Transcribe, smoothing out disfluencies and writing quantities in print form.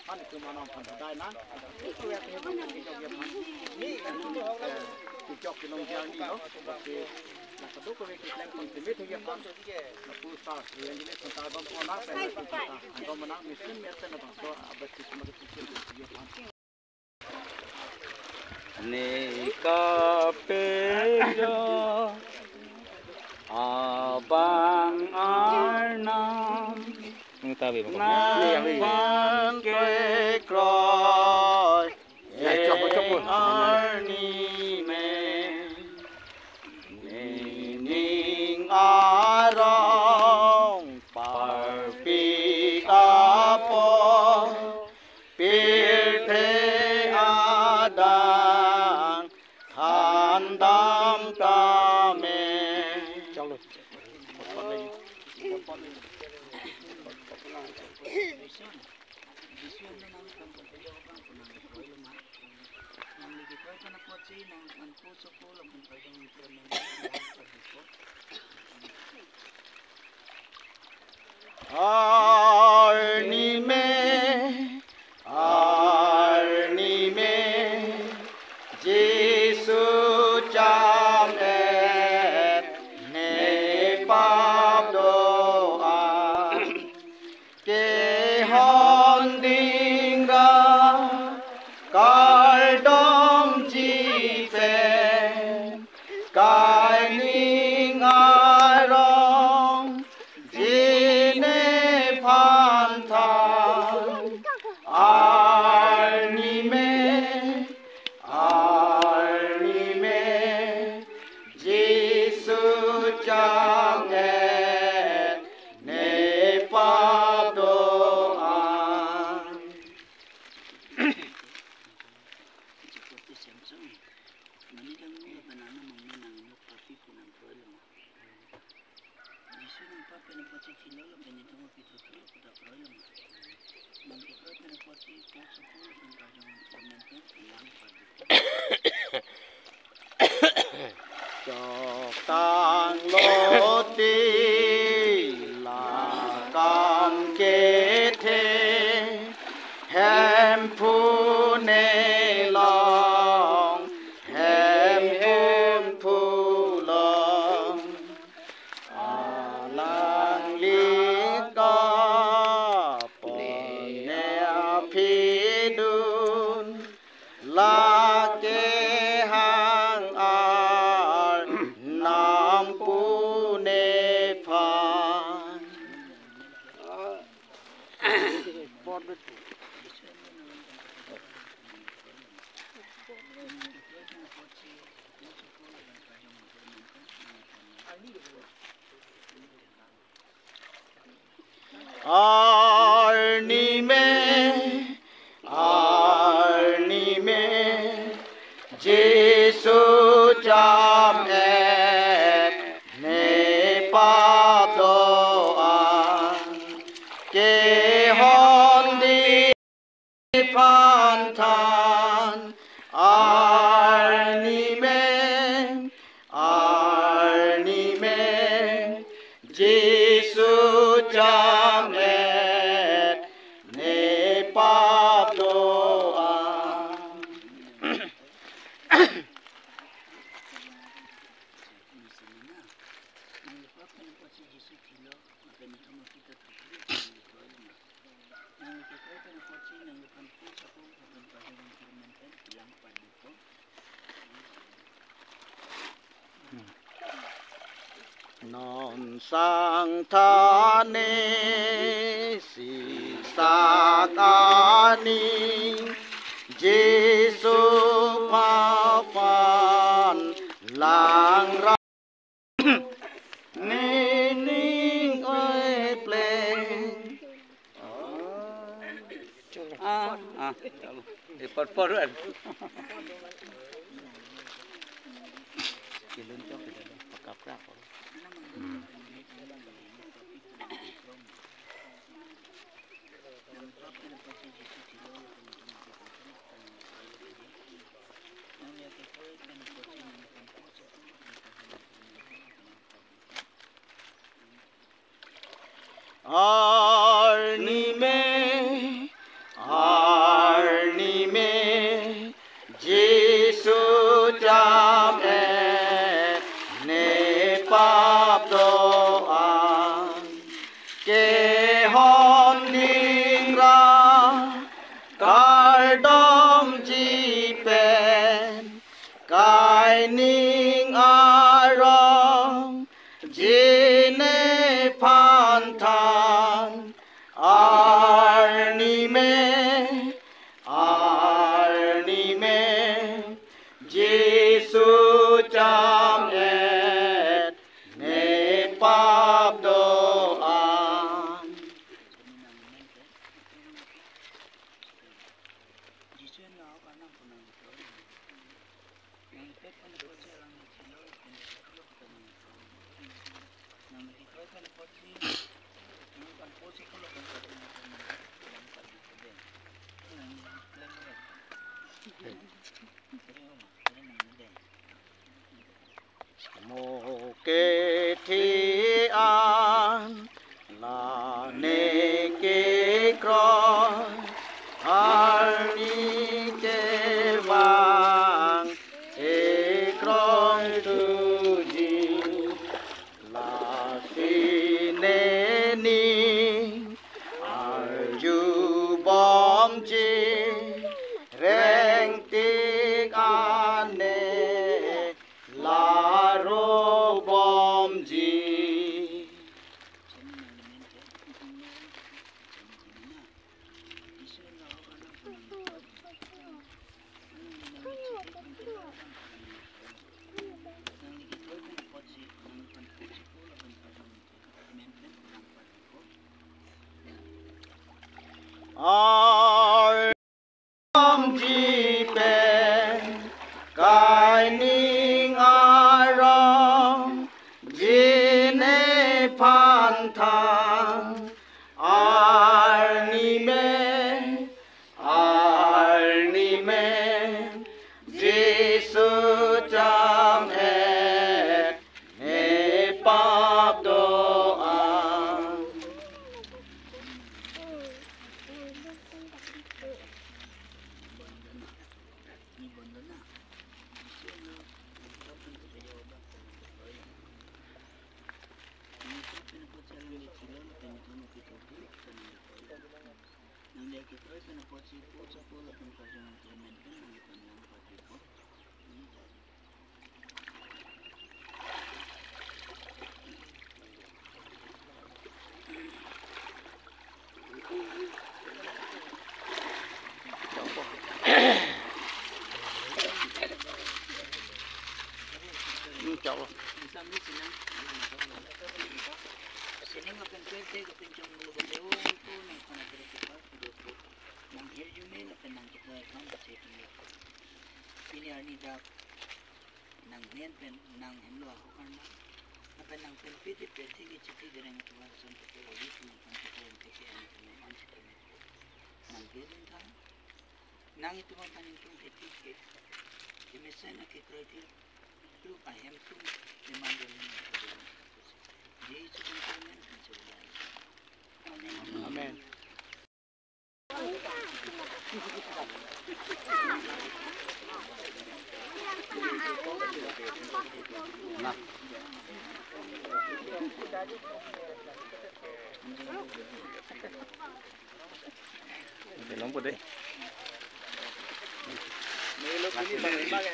Pan itu mana pan dah nak. Itu yang kita buat di jauh pan. Ni di jauh di longjang ni loh. Nak kedua kalau kita yang konsumen tu dia pan. Nak pusat yang ini tentang bang pola pen. Kalau menang mesin mesin apa so abad kita mesti pusat dia pan. Nikapeyo abang arnam nang kekroy arni me ning arong parpik apo pirte adang handam kame Arni me Jesu chamet ne pap doa ke hon dinga kai dom chi pe kai ning arong jine phan tha arni me Jesu chamet ne pap doa Chok tang lo ti la kam ke the hem phu ne long hem phu long lang li ka po ne phi dun la ke hang ar nam pu ne phan arni me Jesu chamet ne pap doa ke hon di phan than arni me Jesu chamet ne pap doa non sang thane si sakani Jesu papan lang ra ning oi pleng por kan kilun cho kita pakap arni me cái ninh a rong jine phan than arni me Giêsu cham et ne pap do an mô kê thi an là nê kê cro ani kê vang kê cro tu ji là phi nê ni arju bom chi reng tik an nê la ro bom ji ai bom ji pen cái ninh a rong jine phan than arni me Giêsu cham et ne pap do an chậu nang itu makan itu ketik kemesan ke kreatif itu ayam tu memang dia itu konsumen amen nah lompat deh. Ini lo ini bagaimana?